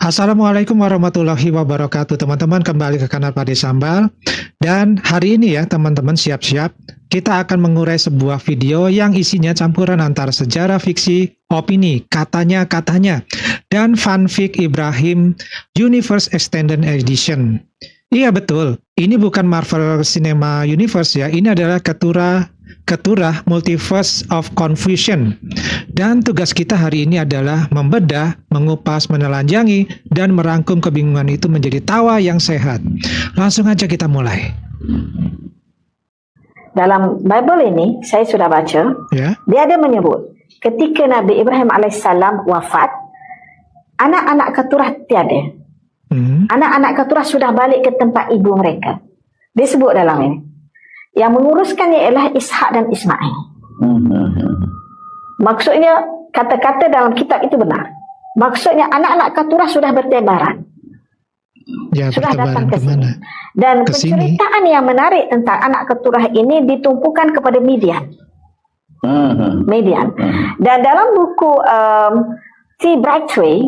Assalamualaikum warahmatullahi wabarakatuh, teman-teman. Kembali ke kanal Padi Sambal. Dan hari ini ya teman-teman, siap-siap kita akan mengurai sebuah video yang isinya campuran antara sejarah fiksi, opini, katanya, dan fanfic Ibrahim Universe Extended Edition. Iya betul, ini bukan Marvel Cinema Universe ya, ini adalah Keturah Multiverse of Confusion. Dan tugas kita hari ini adalah membedah, mengupas, menelanjangi, dan merangkum kebingungan itu menjadi tawa yang sehat. Langsung aja kita mulai. Dalam Bible ini, saya sudah baca, dia ada menyebut, ketika Nabi Ibrahim AS wafat, anak-anak keturah tiada. Anak-anak keturah sudah balik ke tempat ibu mereka. Disebut dalam ini. Yang menguruskannya ialah Ishak dan Ismail. Maksudnya, kata-kata dalam kitab itu benar. Maksudnya, anak-anak keturah sudah bertebaran. Ya, sudah datang ke sini. Dan penceritaan yang menarik tentang anak keturah ini ditumpukan kepada Midian. Dan dalam buku T. Brightway,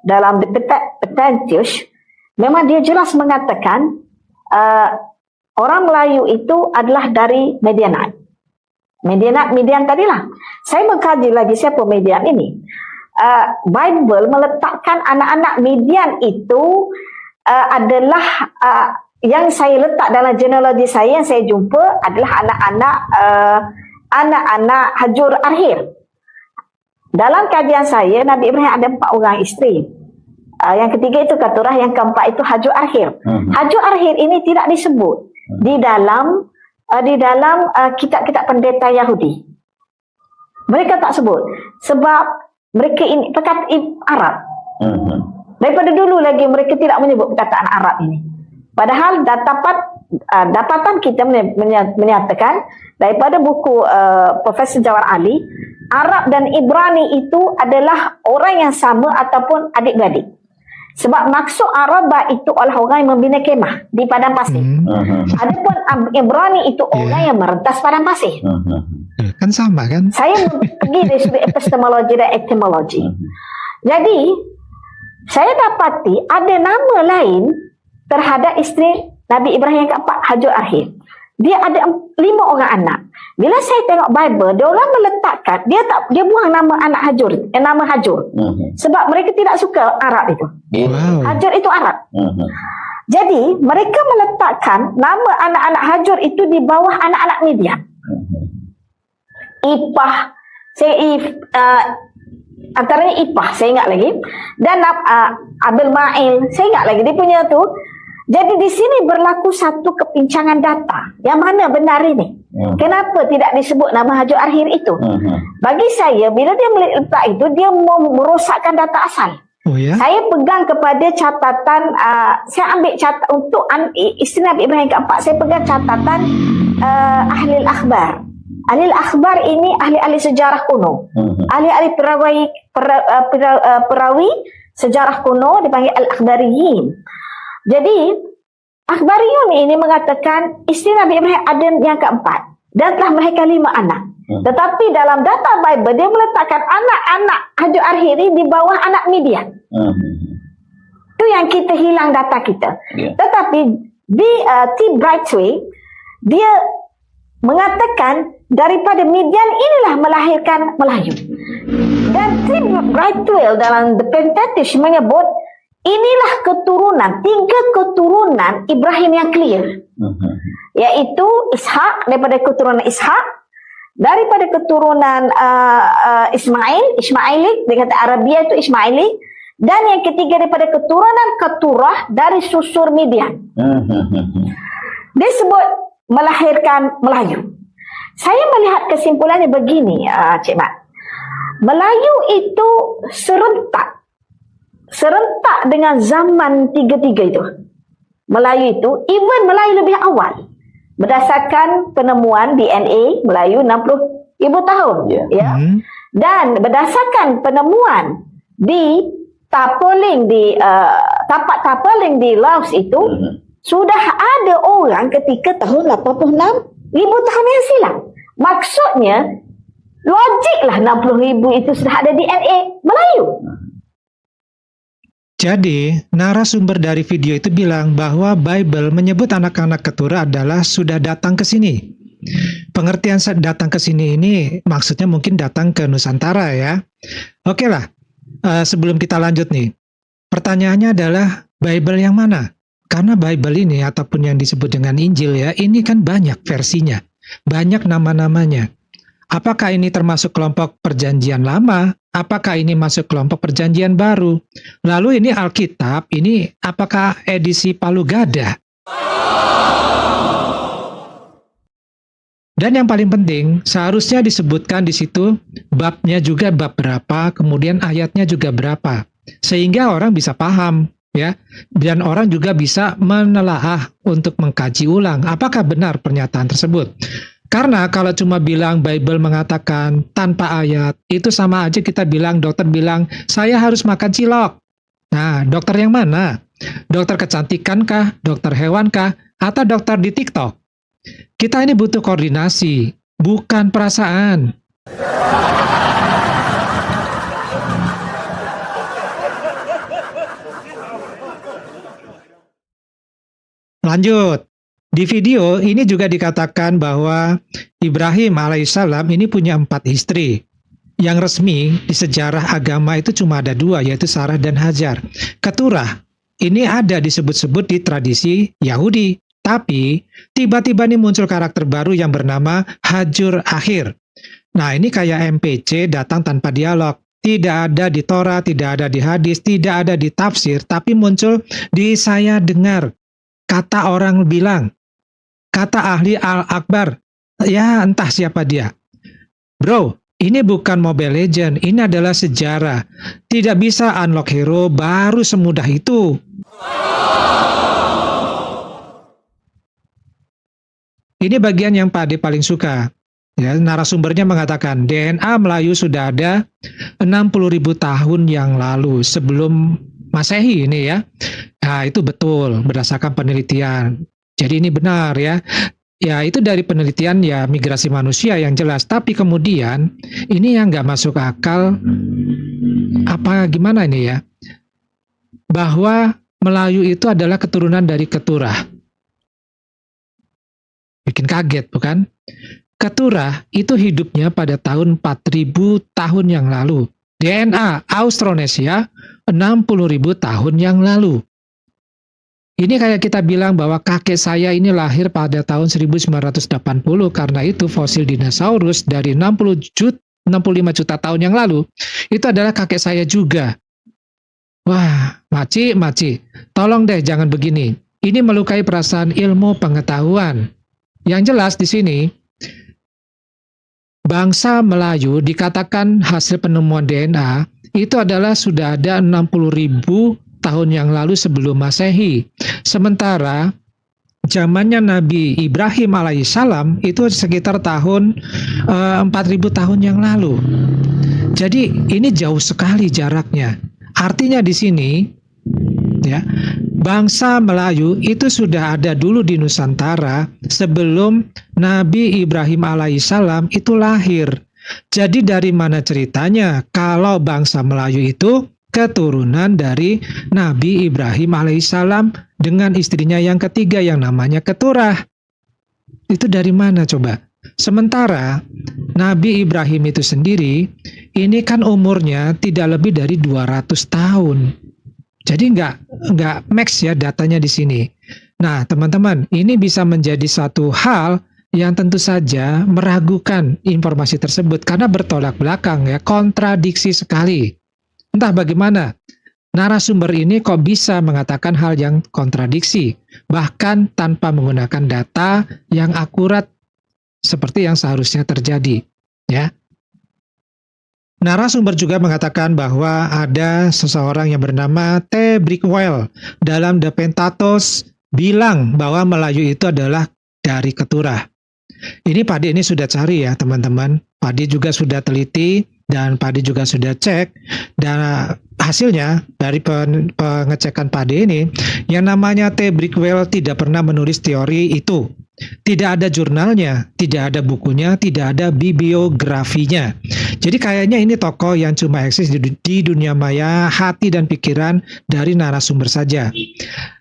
dalam The Pentateuch, memang dia jelas mengatakan orang Melayu itu adalah dari Midian tadilah. Saya mengkaji lagi siapa Midian ini. Bible meletakkan anak-anak Midian itu adalah yang saya letak dalam genealogi saya, yang saya jumpa adalah anak-anak Hajur Arhir. Dalam kajian saya, Nabi Ibrahim ada 4 orang isteri. Yang ketiga itu Keturah, yang keempat itu Hajur Arhir. Hajur Arhir ini tidak disebut di dalam kitab-kitab pendeta Yahudi. Mereka tak sebut sebab mereka ini perkataan Arab. Daripada dulu lagi mereka tidak menyebut perkataan Arab ini. Padahal dapatan kita menyatakan daripada buku Profesor Jawar Ali, Arab dan Ibrani itu adalah orang yang sama ataupun adik-beradik. Sebab maksud Arabah itu adalah orang yang membina kemah di padang pasir. Adapun Ibrani itu orang yang merentas padang pasir. Kan sama kan? Saya pergi dari sudut epistemologi dan etimologi. Jadi, saya dapati ada nama lain terhadap isteri Nabi Ibrahim yang keempat, Hajur Arhir. Dia ada 5 orang anak. Bila saya tengok Bible, dia orang meletakkan, dia buang nama anak Hajur, nama Hajur. Sebab mereka tidak suka Arab itu. Hajur itu Arab. Jadi, mereka meletakkan nama anak-anak Hajur itu di bawah anak-anak Midian. Ipah, antaranya Ipah, saya ingat lagi. Dan Abel Ma'il, saya ingat lagi, dia punya tu. Jadi di sini berlaku satu kepincangan data. Yang mana benar ini? Kenapa tidak disebut nama Hajur Arhir itu? Bagi saya, bila dia meletak itu, dia merosakkan data asal. Saya pegang kepada catatan, saya ambil catatan untuk isteri Nabi Ibrahim keempat, saya pegang catatan ahli akhbar. Ahli akhbar ini ahli-ahli sejarah kuno. Ahli-ahli perawi sejarah kuno dipanggil al-akhbariyin. Jadi, akhbariyun ini mengatakan isteri Nabi Ibrahim ada yang keempat dan telah melahirkan 5 anak. Tetapi dalam data Bible, dia meletakkan anak-anak Hajur Arhir di bawah anak Midian. Itu yang kita hilang data kita. Tetapi di T. Brightway, dia mengatakan daripada Midian inilah melahirkan Melayu. Dan T. Brightway dalam The Pentateuch menyebut inilah keturunan, 3 keturunan Ibrahim yang clear. Iaitu Ishak, daripada keturunan Ishak, daripada keturunan Ismaili, dia kata Arabia itu Ismaili, dan yang ketiga daripada keturunan Keturah dari susur Midian. Dia sebut melahirkan Melayu. Saya melihat kesimpulannya begini, Cik Mat. Melayu itu serentak dengan zaman 33 itu. Melayu itu, even Melayu lebih awal. Berdasarkan penemuan DNA Melayu 60,000 tahun. Dan berdasarkan penemuan di tapak tapeling di Laos itu, sudah ada orang ketika tahun 86,000 tahun yang silam. Maksudnya, logiklah 60,000 itu sudah ada DNA Melayu. Jadi, narasumber dari video itu bilang bahwa Bible menyebut anak-anak keturah adalah sudah datang ke sini. Pengertian datang ke sini ini maksudnya mungkin datang ke Nusantara ya. Oke lah, sebelum kita lanjut nih, pertanyaannya adalah Bible yang mana? Karena Bible ini ataupun yang disebut dengan Injil ya, ini kan banyak versinya, banyak nama-namanya. Apakah ini termasuk kelompok perjanjian lama? Apakah ini masuk kelompok perjanjian baru? Lalu ini Alkitab, ini apakah edisi Palu Gada? Dan yang paling penting, seharusnya disebutkan di situ babnya juga bab berapa, kemudian ayatnya juga berapa. Sehingga orang bisa paham, ya. Dan orang juga bisa menelaah untuk mengkaji ulang apakah benar pernyataan tersebut. Karena kalau cuma bilang Bible mengatakan tanpa ayat, itu sama aja kita bilang, dokter bilang, saya harus makan cilok. Nah, dokter yang mana? Dokter kecantikan kah? Dokter hewan kah? Atau dokter di TikTok? Kita ini butuh koordinasi, bukan perasaan. Lanjut. Di video ini juga dikatakan bahwa Ibrahim alaihissalam ini punya 4 istri. Yang resmi di sejarah agama itu cuma ada 2, yaitu Sarah dan Hajar. Keturah ini ada disebut-sebut di tradisi Yahudi. Tapi tiba-tiba nih muncul karakter baru yang bernama Hajur Akhir. Nah ini kayak MPC datang tanpa dialog. Tidak ada di Torah, tidak ada di hadis, tidak ada di tafsir. Tapi muncul di saya dengar. Kata orang bilang. Kata ahli Al-Akbar, ya entah siapa dia. Bro, ini bukan Mobile Legend, ini adalah sejarah. Tidak bisa unlock hero baru semudah itu. Ini bagian yang Pak Ade paling suka. Ya, narasumbernya mengatakan DNA Melayu sudah ada 60.000 tahun yang lalu sebelum Masehi ini ya. Nah, itu betul berdasarkan penelitian. Jadi ini benar ya. Ya itu dari penelitian ya migrasi manusia yang jelas. Tapi kemudian ini yang nggak masuk akal. Apa gimana ini ya? Bahwa Melayu itu adalah keturunan dari keturah. Bikin kaget bukan? Keturah itu hidupnya pada tahun 4.000 tahun yang lalu. DNA Austronesia 60.000 tahun yang lalu. Ini kayak kita bilang bahwa kakek saya ini lahir pada tahun 1980 karena itu fosil dinosaurus dari 65 juta tahun yang lalu itu adalah kakek saya juga. Wah, Maci, tolong deh jangan begini. Ini melukai perasaan ilmu pengetahuan. Yang jelas di sini bangsa Melayu dikatakan hasil penemuan DNA itu adalah sudah ada 60.000 tahun yang lalu sebelum Masehi. Sementara zamannya Nabi Ibrahim alaihissalam itu sekitar tahun 4.000 tahun yang lalu. Jadi ini jauh sekali jaraknya. Artinya di sini ya, bangsa Melayu itu sudah ada dulu di Nusantara sebelum Nabi Ibrahim alaihissalam itu lahir. Jadi dari mana ceritanya kalau bangsa Melayu itu keturunan dari Nabi Ibrahim alaihissalam dengan istrinya yang ketiga yang namanya Keturah. Itu dari mana coba? Sementara Nabi Ibrahim itu sendiri ini kan umurnya tidak lebih dari 200 tahun. Jadi nggak max ya datanya di sini. Nah teman-teman ini bisa menjadi satu hal yang tentu saja meragukan informasi tersebut karena bertolak belakang ya, kontradiksi sekali. Entah bagaimana, narasumber ini kok bisa mengatakan hal yang kontradiksi, bahkan tanpa menggunakan data yang akurat seperti yang seharusnya terjadi. Ya. Narasumber juga mengatakan bahwa ada seseorang yang bernama T. Brickwell dalam The Pentatos bilang bahwa Melayu itu adalah dari Keturah. Ini Pak Ade ini sudah cari ya teman-teman. Pak Ade juga sudah teliti dan Pade juga sudah cek, dan hasilnya dari pengecekan Pade ini, yang namanya T. Brickwell tidak pernah menulis teori itu. Tidak ada jurnalnya, tidak ada bukunya, tidak ada bibliografinya. Jadi kayaknya ini tokoh yang cuma eksis di dunia maya hati dan pikiran dari narasumber saja.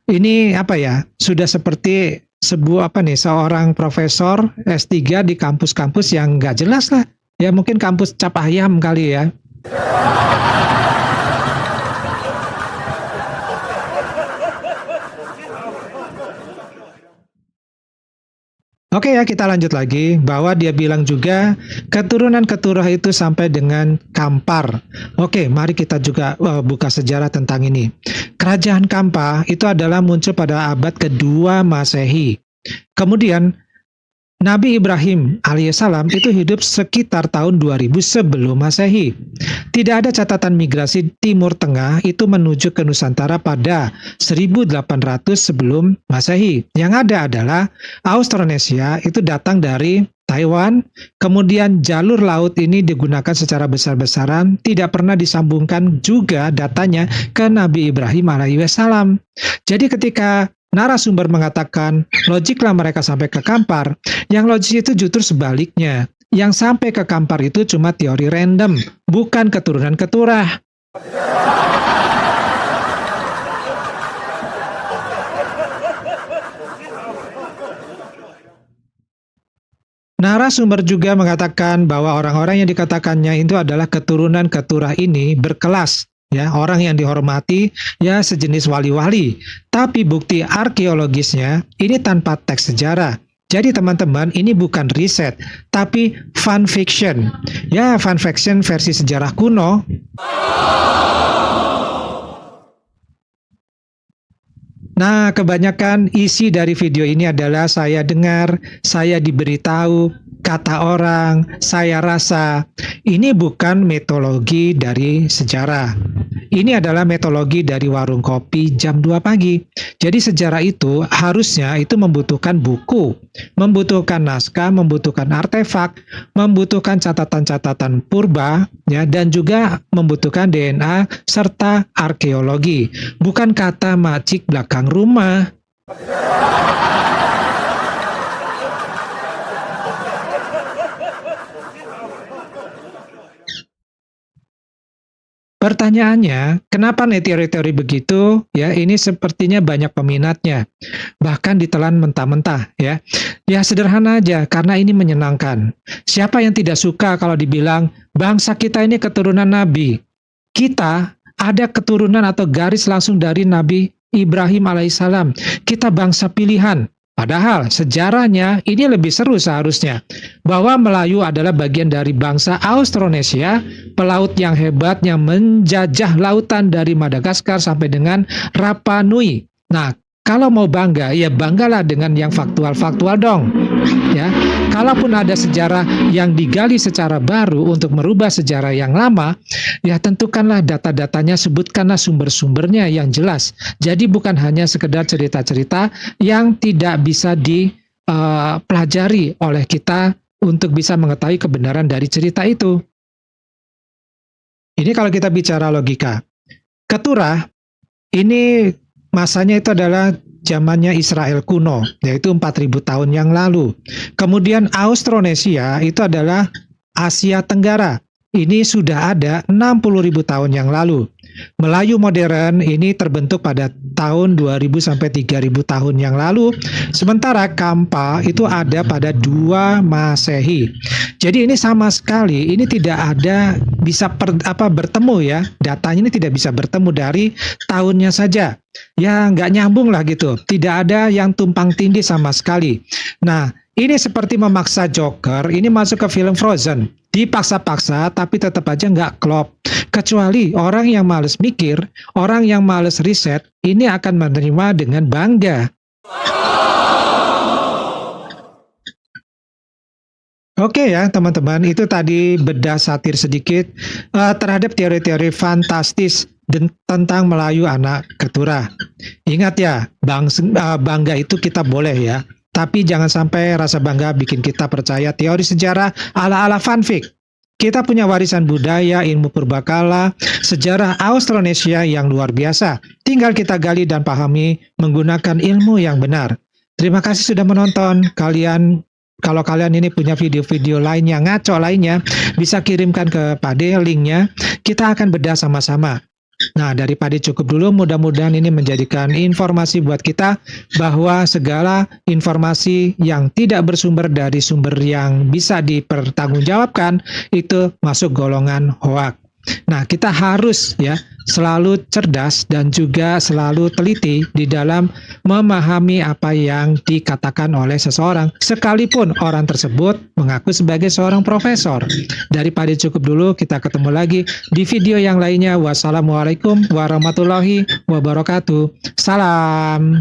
Ini apa ya? Sudah seperti seorang profesor S3 di kampus-kampus yang nggak jelas lah. Ya mungkin kampus cap ayam kali ya. Oke ya, kita lanjut lagi bahwa dia bilang juga keturunan Keturah itu sampai dengan Kampar. Oke, mari kita juga buka sejarah tentang ini. Kerajaan Kampa itu adalah muncul pada abad kedua Masehi. Kemudian Nabi Ibrahim alaihissalam itu hidup sekitar tahun 2000 sebelum Masehi. Tidak ada catatan migrasi Timur Tengah itu menuju ke Nusantara pada 1800 sebelum Masehi. Yang ada adalah Austronesia itu datang dari Taiwan, kemudian jalur laut ini digunakan secara besar-besaran, tidak pernah disambungkan juga datanya ke Nabi Ibrahim alaihissalam. Jadi ketika narasumber mengatakan logiklah mereka sampai ke Kampar, yang logis itu justru sebaliknya. Yang sampai ke Kampar itu cuma teori random, bukan keturunan Keturah. Narasumber juga mengatakan bahwa orang-orang yang dikatakannya itu adalah keturunan Keturah ini berkelas. Ya, orang yang dihormati, ya sejenis wali-wali. Tapi bukti arkeologisnya ini tanpa teks sejarah. Jadi teman-teman, ini bukan riset, tapi fun fiction. Ya, fun fiction versi sejarah kuno. Nah, kebanyakan isi dari video ini adalah saya dengar, saya diberitahu, kata orang, saya rasa. Ini bukan metodologi dari sejarah. Ini adalah metodologi dari warung kopi jam 2 pagi. Jadi sejarah itu harusnya itu membutuhkan buku, membutuhkan naskah, membutuhkan artefak, membutuhkan catatan-catatan purba, ya, dan juga membutuhkan DNA serta arkeologi. Bukan kata macik belakang rumah. Pertanyaannya, kenapa nih teori-teori begitu? Ya, ini sepertinya banyak peminatnya. Bahkan ditelan mentah-mentah, ya. Ya sederhana aja, karena ini menyenangkan. Siapa yang tidak suka kalau dibilang bangsa kita ini keturunan nabi? Kita ada keturunan atau garis langsung dari Nabi Ibrahim alaihissalam. Kita bangsa pilihan. Padahal sejarahnya ini lebih seru seharusnya, bahwa Melayu adalah bagian dari bangsa Austronesia, pelaut yang hebat yang menjajah lautan dari Madagaskar sampai dengan Rapa Nui. Nah, kalau mau bangga, ya banggalah dengan yang faktual-faktual dong. Ya, kalaupun ada sejarah yang digali secara baru untuk merubah sejarah yang lama, ya tentukanlah data-datanya, sebutkanlah sumber-sumbernya yang jelas. Jadi bukan hanya sekedar cerita-cerita yang tidak bisa dipelajari oleh kita untuk bisa mengetahui kebenaran dari cerita itu. Ini kalau kita bicara logika. Keturah ini masanya itu adalah zamannya Israel kuno, yaitu 4000 tahun yang lalu. Kemudian Austronesia itu adalah Asia Tenggara. Ini sudah ada 60.000 tahun yang lalu. Melayu modern ini terbentuk pada tahun 2000 sampai 3000 tahun yang lalu. Sementara Kampa itu ada pada 2 Masehi. Jadi ini sama sekali ini tidak ada bisa bertemu ya. Datanya ini tidak bisa bertemu dari tahunnya saja. Ya nggak nyambung lah gitu. Tidak ada yang tumpang tindih sama sekali. Nah, ini seperti memaksa Joker ini masuk ke film Frozen. Dipaksa-paksa tapi tetap aja nggak klop. Kecuali orang yang males mikir, orang yang males riset, ini akan menerima dengan bangga. Oke ya teman-teman, itu tadi bedah satir sedikit terhadap teori-teori fantastis tentang Melayu anak Keturah. Ingat ya, bangga itu kita boleh ya. Tapi jangan sampai rasa bangga bikin kita percaya teori sejarah ala-ala fanfic. Kita punya warisan budaya, ilmu purbakala, sejarah Austronesia yang luar biasa. Tinggal kita gali dan pahami menggunakan ilmu yang benar. Terima kasih sudah menonton. Kalau kalian ini punya video-video lainnya, ngaco lainnya, bisa kirimkan ke Pade linknya. Kita akan bedah sama-sama. Nah, dari Pade cukup dulu. Mudah-mudahan ini menjadikan informasi buat kita bahwa segala informasi yang tidak bersumber dari sumber yang bisa dipertanggungjawabkan itu masuk golongan hoak. Nah, kita harus ya selalu cerdas dan juga selalu teliti di dalam memahami apa yang dikatakan oleh seseorang, sekalipun orang tersebut mengaku sebagai seorang profesor. Daripada cukup dulu, kita ketemu lagi di video yang lainnya. Wassalamualaikum warahmatullahi wabarakatuh. Salam.